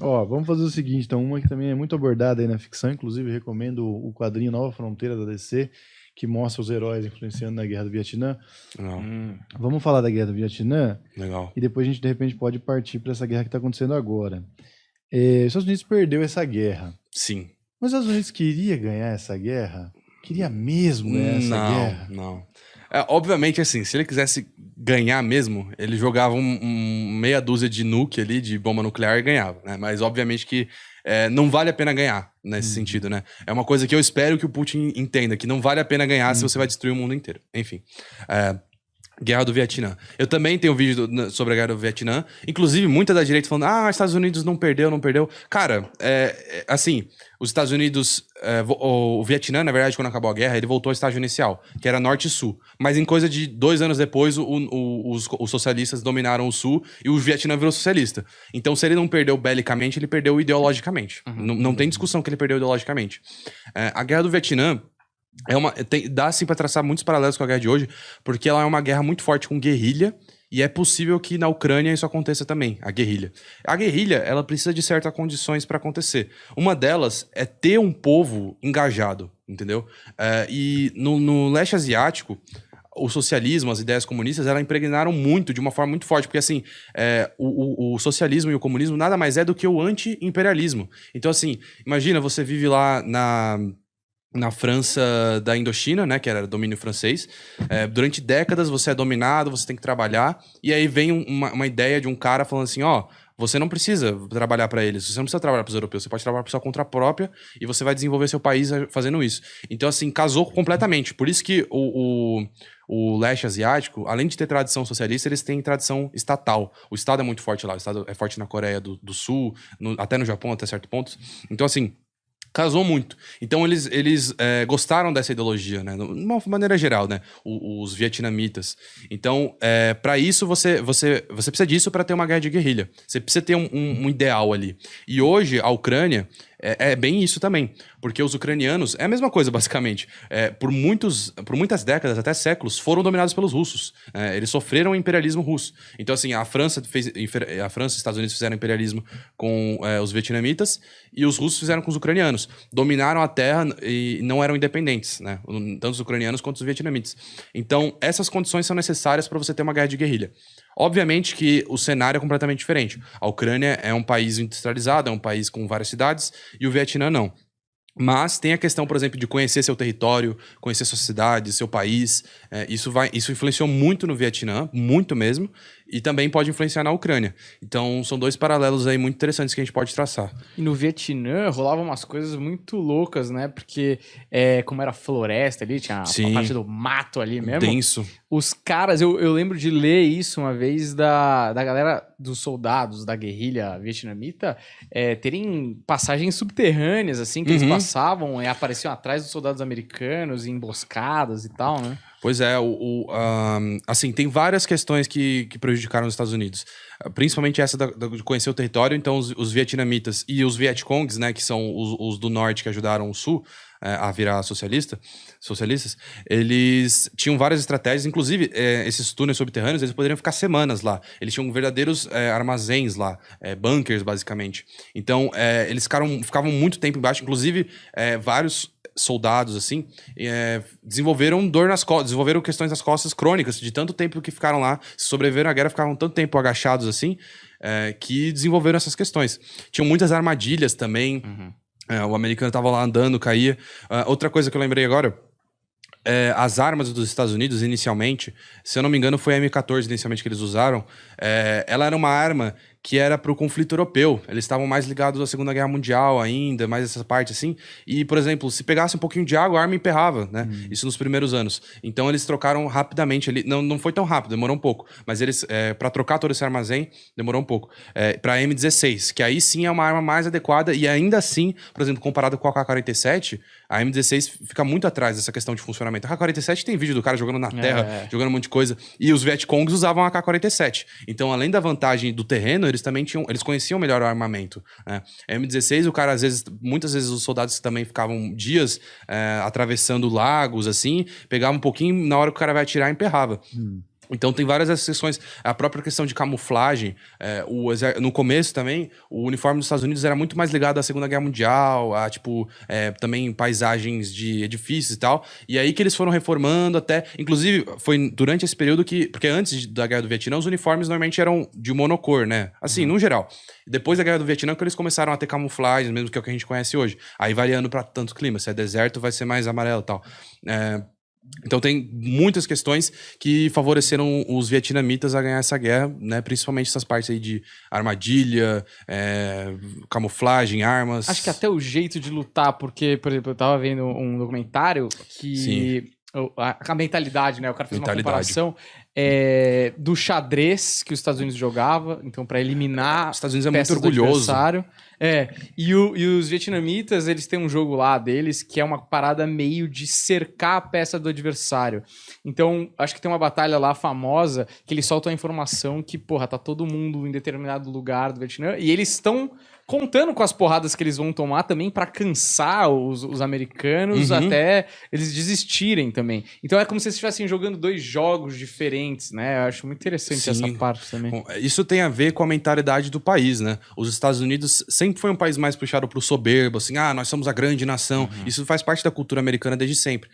Ó, vamos fazer o seguinte, então, uma que também é muito abordada aí na ficção, inclusive recomendo o quadrinho Nova Fronteira da DC, que mostra os heróis influenciando na Guerra do Vietnã. Não, Vamos falar da Guerra do Vietnã legal. e depois a gente, de repente, pode partir para essa guerra que está acontecendo agora. Os Estados Unidos perdeu essa guerra. Sim. Mas os Estados Unidos queria ganhar essa guerra? Queria mesmo ganhar essa guerra? Não. Obviamente, assim, se ele quisesse ganhar mesmo, ele jogava meia dúzia de nuke ali, de bomba nuclear e ganhava, né? Mas obviamente que não vale a pena ganhar nesse sentido, né? É uma coisa que eu espero que o Putin entenda, que não vale a pena ganhar se você vai destruir o mundo inteiro. Enfim. Guerra do Vietnã. Eu também tenho um vídeo sobre a Guerra do Vietnã. Inclusive, muita da direita falando, os Estados Unidos não perdeu, não perdeu. Cara, assim, os Estados Unidos... o Vietnã, na verdade, quando acabou a guerra, ele voltou ao estágio inicial, que era norte e sul. Mas em coisa de 2 anos depois, os socialistas dominaram o sul e o Vietnã virou socialista. Então, se ele não perdeu belicamente, ele perdeu ideologicamente. Não tem discussão que ele perdeu ideologicamente. A Guerra do Vietnã dá sim pra traçar muitos paralelos com a guerra de hoje, porque ela é uma guerra muito forte com guerrilha, e é possível que na Ucrânia isso aconteça também, a guerrilha. A guerrilha, ela precisa de certas condições para acontecer. Uma delas é ter um povo engajado, entendeu? E no leste asiático, o socialismo, as ideias comunistas, elas impregnaram muito, de uma forma muito forte, porque assim, o socialismo e o comunismo nada mais é do que o anti-imperialismo. Então assim, imagina, você vive lá na França da Indochina, né, que era domínio francês. Durante décadas você é dominado, você tem que trabalhar, e aí vem uma ideia de um cara falando assim, você não precisa trabalhar para eles, você não precisa trabalhar para os europeus, você pode trabalhar por sua conta própria e você vai desenvolver seu país fazendo isso. Então, assim, casou completamente. Por isso que o leste asiático, além de ter tradição socialista, eles têm tradição estatal. O Estado é muito forte lá, o Estado é forte na Coreia do Sul, até no Japão, até certo ponto. Então, assim, casou muito. Então eles gostaram dessa ideologia, né? De uma maneira geral, né? Os vietnamitas. Então, para isso, você precisa disso para ter uma guerra de guerrilha. Você precisa ter um ideal ali. E hoje, a Ucrânia é bem isso também. Porque os ucranianos... É a mesma coisa, basicamente. Por muitas décadas, até séculos, foram dominados pelos russos. Eles sofreram o imperialismo russo. Então, assim, a França e os Estados Unidos fizeram imperialismo com os vietnamitas e os russos fizeram com os ucranianos. Dominaram a terra e não eram independentes, né? Tanto os ucranianos quanto os vietnamitas. Então, essas condições são necessárias para você ter uma guerra de guerrilha. Obviamente que o cenário é completamente diferente. A Ucrânia é um país industrializado, é um país com várias cidades, e o Vietnã não. Mas tem a questão, por exemplo, de conhecer seu território, conhecer sua cidade, seu país. Isso influenciou muito no Vietnã, muito mesmo, e também pode influenciar na Ucrânia. Então, são 2 paralelos aí muito interessantes que a gente pode traçar. E no Vietnã rolavam umas coisas muito loucas, né? Porque como era floresta ali, tinha a parte do mato ali mesmo. Denso. Os caras, eu lembro de ler isso uma vez da galera, dos soldados da guerrilha vietnamita, terem passagens subterrâneas, assim, que eles passavam e apareciam atrás dos soldados americanos, em emboscadas e tal, né? Pois é, assim, tem várias questões que prejudicaram os Estados Unidos. Principalmente essa de conhecer o território. Então, os vietnamitas e os Vietcongs, né, que são os do norte que ajudaram o sul a virar socialistas, eles tinham várias estratégias. Inclusive, esses túneis subterrâneos, eles poderiam ficar semanas lá. Eles tinham verdadeiros armazéns lá, bunkers, basicamente. Então, eles ficavam muito tempo embaixo. Inclusive, vários soldados, assim, desenvolveram dor nas costas, desenvolveram questões nas costas crônicas, de tanto tempo que ficaram lá, sobreviveram à guerra, ficaram tanto tempo agachados, assim, que desenvolveram essas questões. Tinham muitas armadilhas também, o americano tava lá andando, caía. Outra coisa que eu lembrei agora, as armas dos Estados Unidos, inicialmente, se eu não me engano, foi a M14 inicialmente que eles usaram, ela era uma arma que era para o conflito europeu. Eles estavam mais ligados à Segunda Guerra Mundial ainda, mais essa parte assim. E, por exemplo, se pegasse um pouquinho de água, a arma emperrava, né? Isso nos primeiros anos. Então eles trocaram rapidamente ali. Não foi tão rápido, demorou um pouco. Mas eles, para trocar todo esse armazém, demorou um pouco. Para M16, que aí sim é uma arma mais adequada e ainda assim, por exemplo, comparado com a AK-47, a M16 fica muito atrás dessa questão de funcionamento. A AK-47 tem vídeo do cara jogando na terra, jogando um monte de coisa. E os Vietcongs usavam a AK-47. Então, além da vantagem do terreno, eles conheciam melhor o armamento, né? A M16, o cara, muitas vezes os soldados também ficavam dias atravessando lagos, assim, pegavam um pouquinho, na hora que o cara vai atirar, emperrava. Então tem várias exceções. A própria questão de camuflagem, no começo também, o uniforme dos Estados Unidos era muito mais ligado à Segunda Guerra Mundial, a também paisagens de edifícios e tal. E aí que eles foram reformando até... Inclusive, foi durante esse período que... Porque antes da Guerra do Vietnã, os uniformes normalmente eram de monocor, né? Assim, no geral. Depois da Guerra do Vietnã, que eles começaram a ter camuflagens, mesmo que é o que a gente conhece hoje. Aí variando para tanto clima. Se é deserto, vai ser mais amarelo e tal. Então tem muitas questões que favoreceram os vietnamitas a ganhar essa guerra, né? Principalmente essas partes aí de armadilha, camuflagem, armas. Acho que até o jeito de lutar, porque, por exemplo, eu tava vendo um documentário que... Sim. A mentalidade, né? O cara fez uma comparação do xadrez que os Estados Unidos jogava, então para eliminar os Estados Unidos é muito orgulhoso. E os vietnamitas, eles têm um jogo lá deles que é uma parada meio de cercar a peça do adversário. Então, acho que tem uma batalha lá famosa que eles soltam a informação que, porra, tá todo mundo em determinado lugar do Vietnã e eles estão contando com as porradas que eles vão tomar também pra cansar os americanos até eles desistirem também. Então é como se eles estivessem jogando 2 jogos diferentes, né? Eu acho muito interessante essa parte também. Bom, isso tem a ver com a mentalidade do país, né? Os Estados Unidos sempre foi um país mais puxado pro soberbo, assim, nós somos a grande nação. Isso faz parte da cultura americana desde sempre.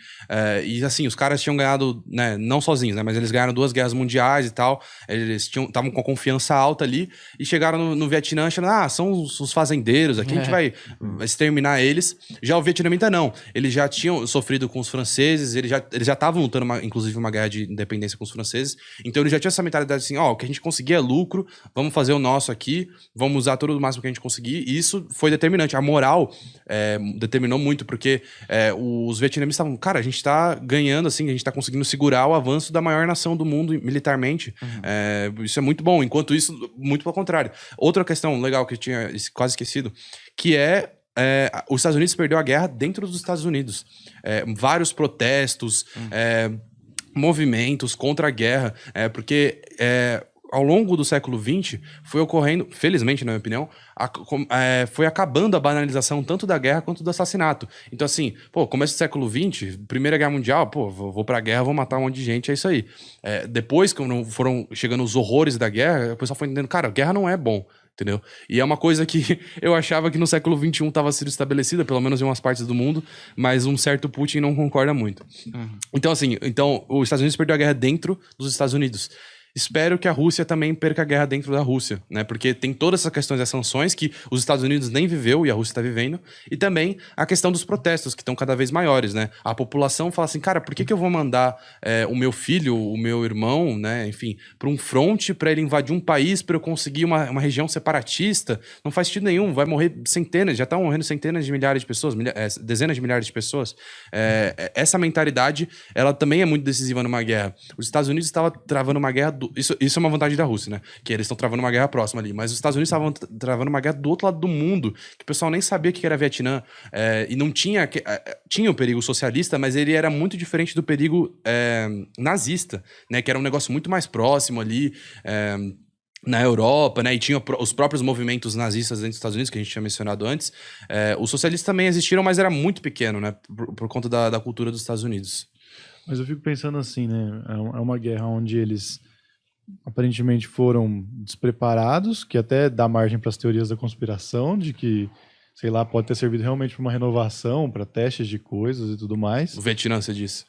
E assim, os caras tinham ganhado, né, não sozinhos, né? Mas eles ganharam 2 guerras mundiais e tal. Eles estavam com a confiança alta ali e chegaram no Vietnã achando, são os fazendeiros, aqui a gente vai exterminar eles. Já o vietnamita não. Eles já tinham sofrido com os franceses, eles já estavam lutando, inclusive, uma guerra de independência com os franceses. Então eles já tinham essa mentalidade assim, o que a gente conseguir é lucro, vamos fazer o nosso aqui, vamos usar todo o máximo que a gente conseguir. E isso foi determinante. A moral determinou muito, porque os vietnamitas estavam, cara, a gente tá ganhando, assim, a gente tá conseguindo segurar o avanço da maior nação do mundo militarmente. Isso é muito bom. Enquanto isso, muito pelo contrário. Outra questão legal que eu tinha quase esquecido, que os Estados Unidos perdeu a guerra dentro dos Estados Unidos. Vários protestos, movimentos contra a guerra, porque ao longo do século XX foi ocorrendo, felizmente, na minha opinião, foi acabando a banalização tanto da guerra quanto do assassinato. Então, assim, começo do século XX, Primeira Guerra Mundial, vou pra guerra, vou matar um monte de gente, é isso aí. Depois, quando foram chegando os horrores da guerra, o pessoal foi entendendo, cara, guerra não é bom. Entendeu? E é uma coisa que eu achava que no século XXI estava sendo estabelecida, pelo menos em umas partes do mundo, mas um certo Putin não concorda muito. Então, assim, os Estados Unidos perdeu a guerra dentro dos Estados Unidos. Espero que a Rússia também perca a guerra dentro da Rússia, né? Porque tem todas essas questões das sanções que os Estados Unidos nem viveu e a Rússia está vivendo. E também a questão dos protestos, que estão cada vez maiores, né? A população fala assim, cara, por que eu vou mandar o meu filho, o meu irmão, né? Enfim, para um fronte para ele invadir um país para eu conseguir uma região separatista? Não faz sentido nenhum. Vai morrer centenas, já estão morrendo centenas de milhares de pessoas, dezenas de milhares de pessoas. Essa mentalidade, ela também é muito decisiva numa guerra. Os Estados Unidos estavam travando uma guerra... Isso é uma vantagem da Rússia, né? Que eles estão travando uma guerra próxima ali. Mas os Estados Unidos estavam travando uma guerra do outro lado do mundo, que o pessoal nem sabia o que era Vietnã. E não tinha... Tinha o perigo socialista, mas ele era muito diferente do perigo nazista, né? Que era um negócio muito mais próximo ali... na Europa, né? E tinha os próprios movimentos nazistas dentro dos Estados Unidos, que a gente tinha mencionado antes. Os socialistas também existiram, mas era muito pequeno, né? Por conta da cultura dos Estados Unidos. Mas eu fico pensando assim, né? É uma guerra onde eles aparentemente foram despreparados, que até dá margem para as teorias da conspiração, de que, sei lá, pode ter servido realmente para uma renovação, para testes de coisas e tudo mais. O Vietnã, você disse.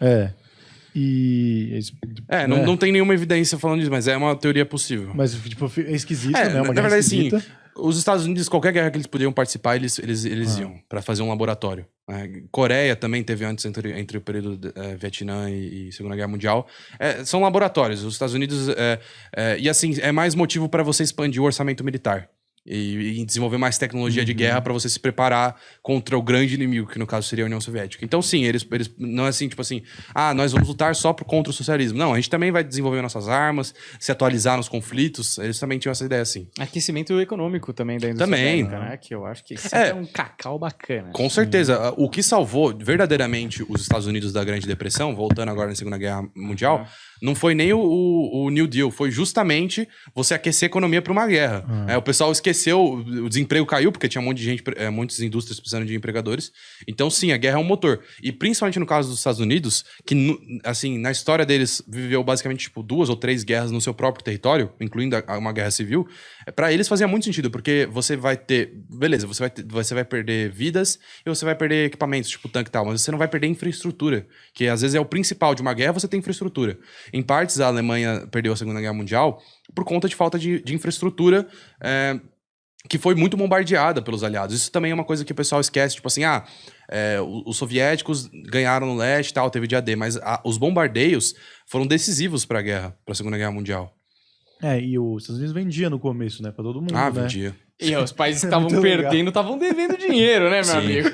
Não tem nenhuma evidência falando disso, mas é uma teoria possível. Mas, tipo, é esquisito, né? Na verdade, sim. Os Estados Unidos, qualquer guerra que eles podiam participar, eles iam para fazer um laboratório. Coreia também teve antes, entre o período Vietnã e Segunda Guerra Mundial. São laboratórios. Os Estados Unidos... e assim, é mais motivo para você expandir o orçamento militar. E desenvolver mais tecnologia de guerra para você se preparar contra o grande inimigo, que no caso seria a União Soviética. Então, sim, eles não é assim, tipo assim, nós vamos lutar só contra o socialismo. Não, a gente também vai desenvolver nossas armas, se atualizar nos conflitos. Eles também tinham essa ideia, assim. Aquecimento econômico também da indústria bélica, né? Que eu acho que isso é um cacau bacana. Com certeza. O que salvou verdadeiramente os Estados Unidos da Grande Depressão, voltando agora na Segunda Guerra Mundial, não foi nem o New Deal, foi justamente você aquecer a economia para uma guerra. O pessoal esqueceu cresceu, o desemprego caiu, porque tinha um monte de gente, muitas indústrias precisando de empregadores. Então, sim, a guerra é um motor. E principalmente no caso dos Estados Unidos, que, assim, na história deles, viveu basicamente, tipo, 2 ou 3 guerras no seu próprio território, incluindo uma guerra civil, pra eles fazia muito sentido, porque você vai ter... Beleza, você vai perder vidas e você vai perder equipamentos, tipo tanque e tal, mas você não vai perder infraestrutura, que às vezes é o principal de uma guerra, você tem infraestrutura. Em partes, a Alemanha perdeu a Segunda Guerra Mundial por conta de falta de infraestrutura, que foi muito bombardeada pelos aliados. Isso também é uma coisa que o pessoal esquece, tipo assim, os soviéticos ganharam no leste e tal, teve dia D, mas os bombardeios foram decisivos para a guerra, para a Segunda Guerra Mundial. E os Estados Unidos vendia no começo, né, para todo mundo, né? Vendia. E os países que estavam perdendo estavam devendo dinheiro, né, meu amigo?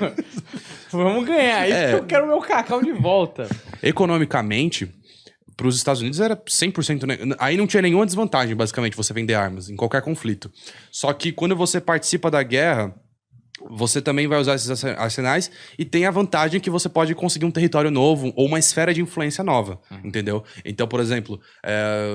Vamos ganhar isso que eu quero meu cacau de volta. Economicamente, para os Estados Unidos era 100%... Aí não tinha nenhuma desvantagem, basicamente, você vender armas em qualquer conflito. Só que quando você participa da guerra, você também vai usar esses arsenais e tem a vantagem que você pode conseguir um território novo ou uma esfera de influência nova, entendeu? Então, por exemplo,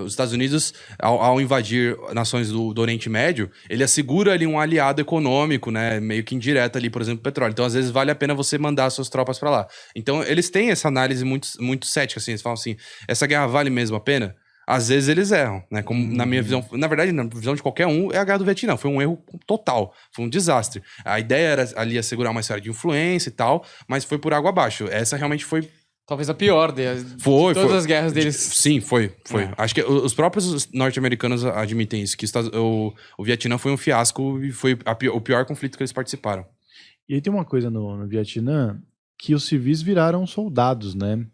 os Estados Unidos, ao invadir nações do Oriente Médio, ele assegura ali um aliado econômico, né, meio que indireto ali, por exemplo, petróleo. Então, às vezes, vale a pena você mandar suas tropas para lá. Então, eles têm essa análise muito cética, assim, eles falam assim, essa guerra vale mesmo a pena? Às vezes eles erram, né? Como na minha visão, na verdade, na visão de qualquer um, é a guerra do Vietnã. Foi um erro total, foi um desastre. A ideia era ali assegurar uma esfera de influência e tal, mas foi por água abaixo. Essa realmente foi... Talvez a pior de todas as guerras deles. Sim, foi. Acho que os próprios norte-americanos admitem isso, que o Vietnã foi um fiasco e foi o pior conflito que eles participaram. E aí tem uma coisa no Vietnã, que os civis viraram soldados, né?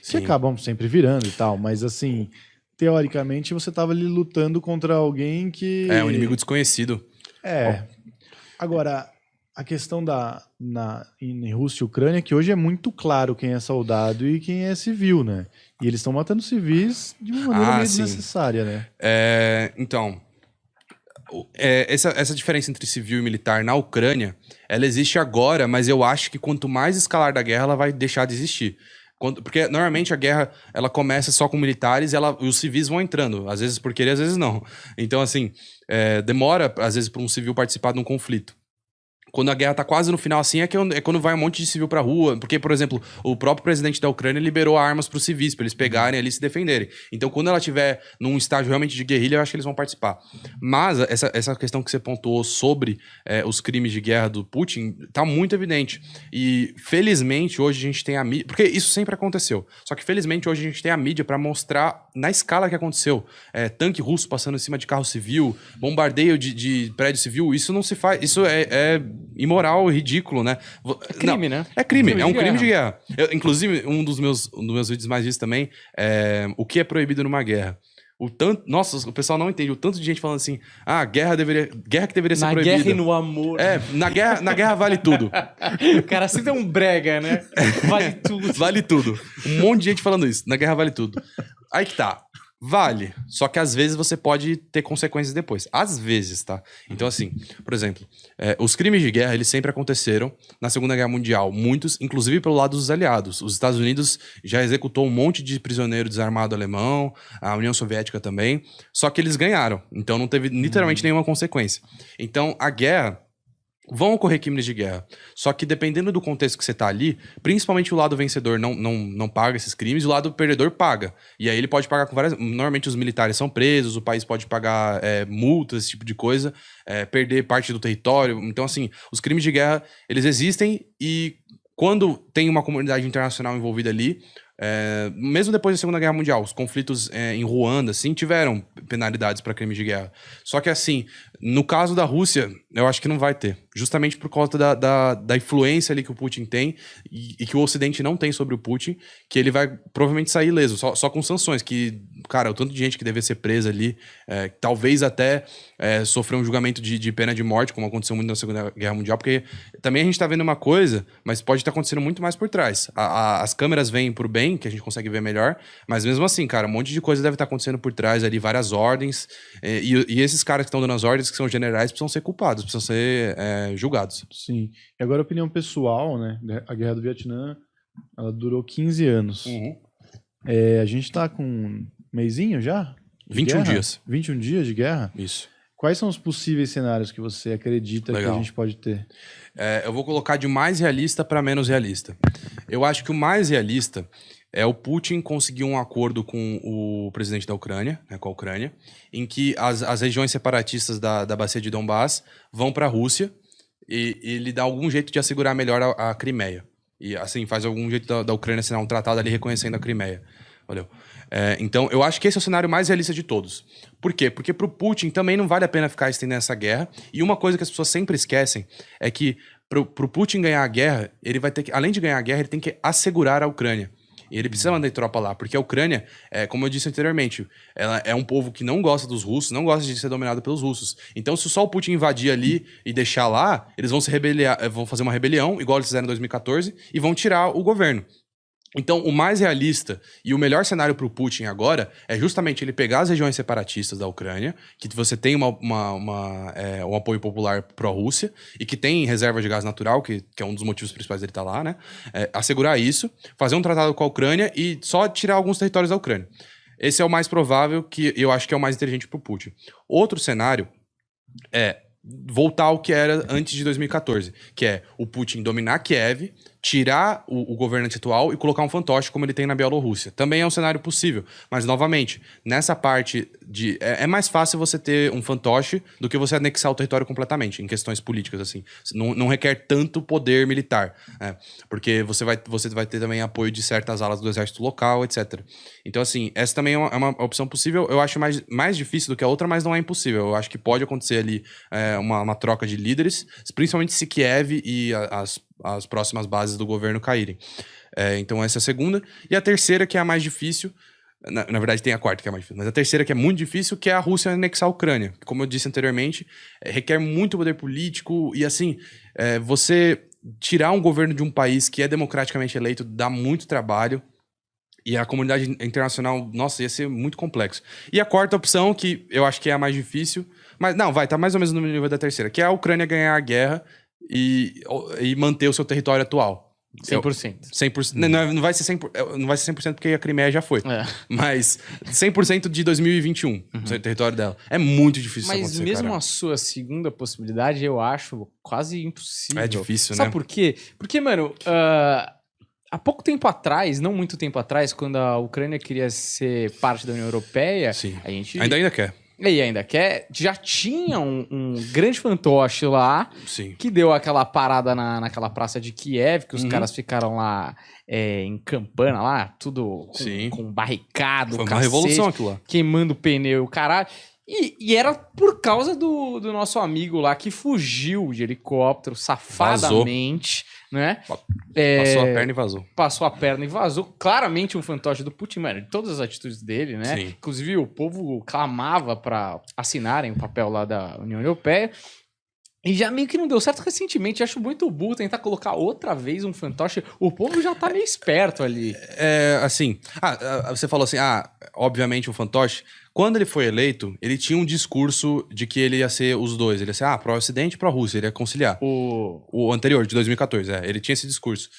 Que acabam sempre virando e tal, mas assim... Teoricamente, você estava ali lutando contra alguém que... um inimigo desconhecido. Agora, a questão em Rússia e Ucrânia, que hoje é muito claro quem é soldado e quem é civil, né? E eles estão matando civis de uma maneira meio desnecessária, né? Então, essa diferença entre civil e militar na Ucrânia, ela existe agora, mas eu acho que quanto mais escalar da guerra, ela vai deixar de existir. Porque normalmente a guerra ela começa só com militares e os civis vão entrando, às vezes por querer, às vezes não. Então, assim, demora, às vezes, para um civil participar de um conflito. Quando a guerra tá quase no final, assim, é quando vai um monte de civil pra rua. Porque, por exemplo, o próprio presidente da Ucrânia liberou armas pros civis, pra eles pegarem ali e se defenderem. Então, quando ela tiver num estágio realmente de guerrilha, eu acho que eles vão participar. Mas essa questão que você pontuou sobre os crimes de guerra do Putin, tá muito evidente. E, felizmente, hoje a gente tem a mídia... Porque isso sempre aconteceu. Só que, felizmente, hoje a gente tem a mídia pra mostrar na escala que aconteceu. Tanque russo passando em cima de carro civil, bombardeio de prédio civil, isso não se faz... Isso é imoral, ridículo, né? É crime, né? É crime, é um crime de guerra. Inclusive, um dos meus vídeos mais vistos também é o que é proibido numa guerra. Nossa, o pessoal não entende o tanto de gente falando assim, guerra que deveria ser proibida. Na guerra e no amor. Na guerra vale tudo. O cara sempre é um brega, né? Vale tudo. Vale tudo. Um monte de gente falando isso. Na guerra vale tudo. Aí que tá. Vale, só que às vezes você pode ter consequências depois. Às vezes, tá? Então, assim, por exemplo, os crimes de guerra, eles sempre aconteceram na Segunda Guerra Mundial. Muitos, inclusive pelo lado dos aliados. Os Estados Unidos já executou um monte de prisioneiro desarmado alemão, a União Soviética também, só que eles ganharam. Então não teve literalmente nenhuma consequência. Então, a guerra... Vão ocorrer crimes de guerra. Só que dependendo do contexto que você tá ali, principalmente o lado vencedor não paga esses crimes, e o lado perdedor paga. E aí ele pode pagar com várias... Normalmente os militares são presos, o país pode pagar multas, esse tipo de coisa, perder parte do território. Então, assim, os crimes de guerra, eles existem e quando tem uma comunidade internacional envolvida ali... mesmo depois da Segunda Guerra Mundial, os conflitos em Ruanda, assim, tiveram penalidades para crimes de guerra. Só que, assim, no caso da Rússia, eu acho que não vai ter. Justamente por conta da influência ali que o Putin tem e que o Ocidente não tem sobre o Putin, que ele vai provavelmente sair ileso, só com sanções, que, cara, o tanto de gente que deve ser presa ali, talvez até sofrer um julgamento de pena de morte, como aconteceu muito na Segunda Guerra Mundial, porque também a gente tá vendo uma coisa, mas pode estar acontecendo muito mais por trás. As câmeras vêm por bem, que a gente consegue ver melhor, mas mesmo assim, cara, um monte de coisa deve estar acontecendo por trás ali, várias ordens, e esses caras que estão dando as ordens, que são generais, precisam ser culpados, precisam ser julgados. Sim. E agora, opinião pessoal, né? A Guerra do Vietnã, ela durou 15 anos. A gente tá com um mesinho já? 21 dias. 21 dias de guerra? Isso. Quais são os possíveis cenários que você acredita que Legal. a gente pode ter? Eu vou colocar de mais realista para menos realista. Eu acho que o mais realista é o Putin conseguir um acordo com o presidente da Ucrânia, né, com a Ucrânia, em que as regiões separatistas da bacia de Donbass vão para a Rússia e ele dá algum jeito de assegurar melhor a Crimeia. E assim, faz algum jeito da Ucrânia assinar um tratado ali reconhecendo a Crimeia. Valeu. Então, eu acho que esse é o cenário mais realista de todos. Por quê? Porque pro Putin também não vale a pena ficar estendendo essa guerra. E uma coisa que as pessoas sempre esquecem é que pro Putin ganhar a guerra, ele vai ter que, além de ganhar a guerra, ele tem que assegurar a Ucrânia. E ele precisa mandar tropa lá, porque a Ucrânia, como eu disse anteriormente, ela é um povo que não gosta dos russos, não gosta de ser dominado pelos russos. Então, se só o Putin invadir ali e deixar lá, eles vão se rebeliar, vão fazer uma rebelião, igual eles fizeram em 2014, e vão tirar o governo. Então, o mais realista e o melhor cenário para o Putin agora é justamente ele pegar as regiões separatistas da Ucrânia, que você tem um apoio popular pró-Rússia e que tem reserva de gás natural, que é um dos motivos principais dele estar lá, né? Assegurar isso, fazer um tratado com a Ucrânia e só tirar alguns territórios da Ucrânia. Esse é o mais provável, que eu acho que é o mais inteligente para o Putin. Outro cenário é voltar ao que era antes de 2014, que é o Putin dominar Kiev, tirar o governante atual e colocar um fantoche como ele tem na Bielorrússia. Também é um cenário possível, mas novamente, nessa parte de... É mais fácil você ter um fantoche do que você anexar o território completamente, em questões políticas, assim. Não requer tanto poder militar, porque você vai ter também apoio de certas alas do exército local, etc. Então, assim, essa também é uma opção possível. Eu acho mais difícil do que a outra, mas não é impossível. Eu acho que pode acontecer ali uma troca de líderes, principalmente se Kiev e as próximas bases do governo caírem. Então essa é a segunda. E a terceira, que é a mais difícil, na verdade tem a quarta que é a mais difícil, mas a terceira que é muito difícil, que é a Rússia anexar a Ucrânia. Como eu disse anteriormente, requer muito poder político e assim, você tirar um governo de um país que é democraticamente eleito dá muito trabalho. E a comunidade internacional, nossa, ia ser muito complexo. E a quarta opção, que eu acho que é a mais difícil, mas não, tá mais ou menos no nível da terceira, que é a Ucrânia ganhar a guerra e manter o seu território atual. 100%. 100%. Não vai ser 100%, não vai ser 100% porque a Crimeia já foi. Mas 100% de 2021, o território dela. É muito difícil Mas isso acontecer, mesmo cara. a sua segunda possibilidade, eu acho quase impossível. É difícil, Sabe né? por quê? Porque, mano, há pouco tempo atrás, não muito tempo atrás, quando a Ucrânia queria ser parte da União Europeia, Sim. a gente... Ainda quer. E ainda quer, já tinha um grande fantoche lá, Sim. que deu aquela parada naquela praça de Kiev, que os caras ficaram lá em campana lá, tudo com barricado, Foi uma cacete, revolução aquilo lá. queimando pneu, caralho. E era por causa do nosso amigo lá que fugiu de helicóptero safadamente, né? Passou a perna e vazou. Passou a perna e vazou. Claramente um fantoche do Putin, mano, de todas as atitudes dele, né? Sim. Inclusive, o povo clamava pra assinarem o papel lá da União Europeia. E já meio que não deu certo recentemente. Acho muito burro tentar colocar outra vez um fantoche. O povo já tá meio esperto ali. Assim... você falou assim, obviamente o fantoche... Quando ele foi eleito, ele tinha um discurso de que ele ia ser os dois. Ele ia ser, pró-Ocidente e pró-Rússia. Ele ia conciliar. O anterior, de 2014, ele tinha esse discurso.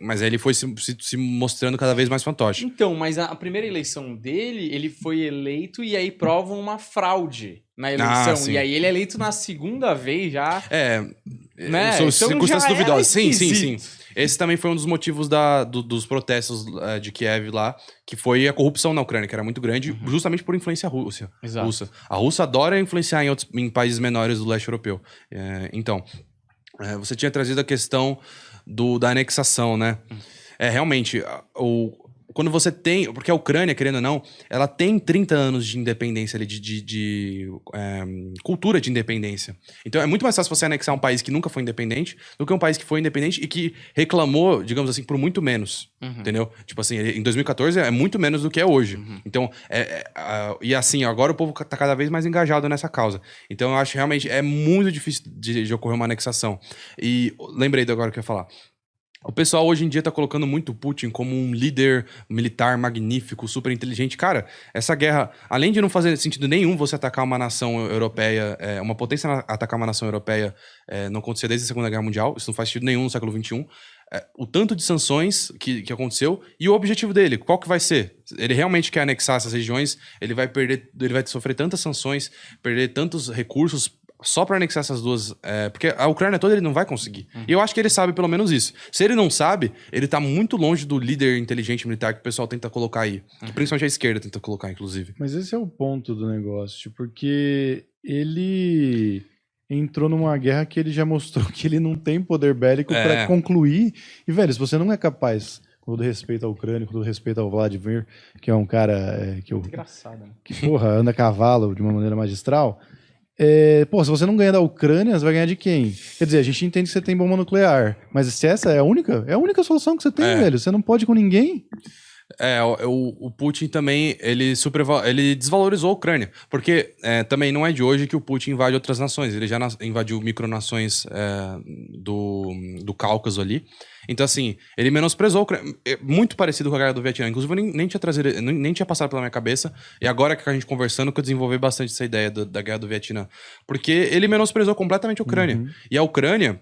Mas aí ele foi se mostrando cada vez mais fantoche. Então, mas a primeira eleição dele, ele foi eleito e aí provam uma fraude na eleição. Sim. E aí ele é eleito na segunda vez já. Né? São Então circunstâncias já duvidosas. Sim. esquisito. Esse também foi um dos motivos dos protestos de Kiev lá, que foi a corrupção na Ucrânia, que era muito grande, justamente por influência russa. Exato. A Rússia adora influenciar em países menores do leste europeu. Então, você tinha trazido a questão da anexação, né? Realmente, quando você tem... Porque a Ucrânia, querendo ou não, ela tem 30 anos de independência ali, de cultura de independência. Então é muito mais fácil você anexar um país que nunca foi independente do que um país que foi independente e que reclamou, digamos assim, por muito menos. Entendeu? Tipo assim, em 2014 é muito menos do que é hoje. Então, e assim, agora o povo tá cada vez mais engajado nessa causa. Então eu acho realmente muito difícil de ocorrer uma anexação. E lembrei agora o que eu ia falar. O pessoal hoje em dia tá colocando muito o Putin como um líder militar magnífico, super inteligente. Cara, essa guerra, além de não fazer sentido nenhum você atacar uma nação europeia, uma potência atacar uma nação europeia, não acontecia desde a Segunda Guerra Mundial, isso não faz sentido nenhum no século XXI. O tanto de sanções que aconteceu e o objetivo dele, qual que vai ser? Ele realmente quer anexar essas regiões, ele vai sofrer tantas sanções, perder tantos recursos só para anexar essas duas... porque a Ucrânia toda ele não vai conseguir. E eu acho que ele sabe pelo menos isso. Se ele não sabe, ele tá muito longe do líder inteligente militar que o pessoal tenta colocar aí. Que principalmente a esquerda tenta colocar, inclusive. Mas esse é o ponto do negócio, porque ele entrou numa guerra que ele já mostrou que ele não tem poder bélico para concluir. E, velho, se você não é capaz, com todo respeito à Ucrânia, com todo respeito ao Vladimir, que é um cara Engraçado, né? que, porra, anda a cavalo de uma maneira magistral... se você não ganhar da Ucrânia, você vai ganhar de quem? Quer dizer, a gente entende que você tem bomba nuclear, mas se essa é a única solução que você tem, velho. Você não pode ir com ninguém. O Putin também, ele desvalorizou a Ucrânia, porque também não é de hoje que o Putin invade outras nações, ele já invadiu micronações do Cáucaso ali, então assim, ele menosprezou a Ucrânia, muito parecido com a guerra do Vietnã, inclusive eu nem tinha passado pela minha cabeça, e agora que a gente conversando que eu desenvolvi bastante essa ideia da guerra do Vietnã, porque ele menosprezou completamente a Ucrânia, e a Ucrânia,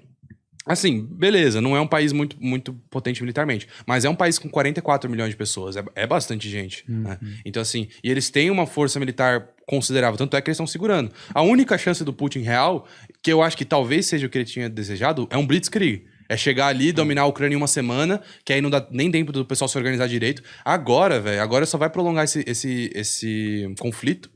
assim, beleza, não é um país muito, muito potente militarmente, mas é um país com 44 milhões de pessoas, é bastante gente, né? Então assim, e eles têm uma força militar considerável, tanto é que eles estão segurando. A única chance do Putin real, que eu acho que talvez seja o que ele tinha desejado, é um blitzkrieg. É chegar ali, dominar a Ucrânia em uma semana, que aí não dá nem tempo do pessoal se organizar direito. Agora, velho, só vai prolongar esse conflito.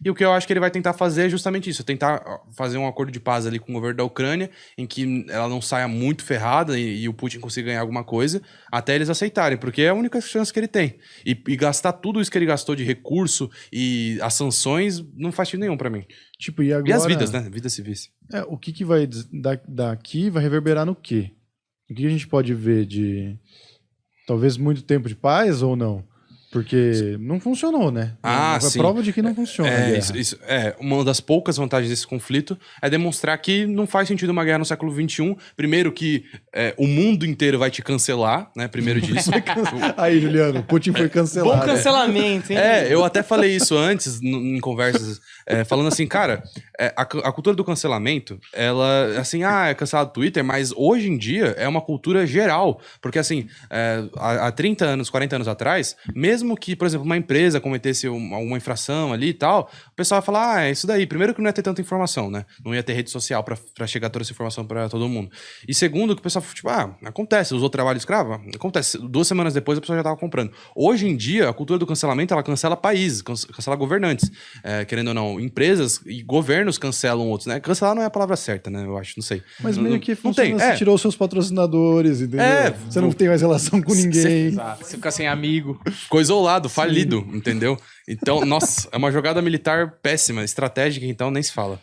E o que eu acho que ele vai tentar fazer é justamente isso, tentar fazer um acordo de paz ali com o governo da Ucrânia, em que ela não saia muito ferrada e o Putin consiga ganhar alguma coisa, até eles aceitarem, porque é a única chance que ele tem. E gastar tudo isso que ele gastou de recurso e as sanções não faz sentido nenhum pra mim. Tipo, e agora... E as vidas, né? Vidas civis. O que vai daqui vai reverberar no quê? O que a gente pode ver de... Talvez muito tempo de paz ou não? Porque não funcionou, né? Sim. É prova de que não funciona. Isso uma das poucas vantagens desse conflito é demonstrar que não faz sentido uma guerra no século XXI. Primeiro que o mundo inteiro vai te cancelar, né? Primeiro disso. Aí, Juliano, Putin foi cancelado. Bom cancelamento, hein? Eu até falei isso antes em conversas, falando assim, cara, a cultura do cancelamento, ela, assim, é cancelado do Twitter, mas hoje em dia é uma cultura geral. Porque, assim, há 30 anos, 40 anos atrás, mesmo que, por exemplo, uma empresa cometesse uma infração ali e tal, o pessoal vai falar, é isso daí. Primeiro que não ia ter tanta informação, né? Não ia ter rede social pra chegar toda essa informação pra todo mundo. E segundo, que o pessoal, tipo, acontece, usou trabalho escravo? Acontece. 2 semanas depois a pessoa já tava comprando. Hoje em dia, a cultura do cancelamento, ela cancela países, cancela governantes. Querendo ou não, empresas e governos cancelam outros, né? Cancelar não é a palavra certa, né? Eu acho, não sei. Mas meio que funciona, você tirou seus patrocinadores, entendeu? Você não tem mais relação com ninguém. Você fica sem amigo. Ficou isolado, falido, entendeu? Então, nossa, é uma jogada militar péssima, estratégica, então nem se fala.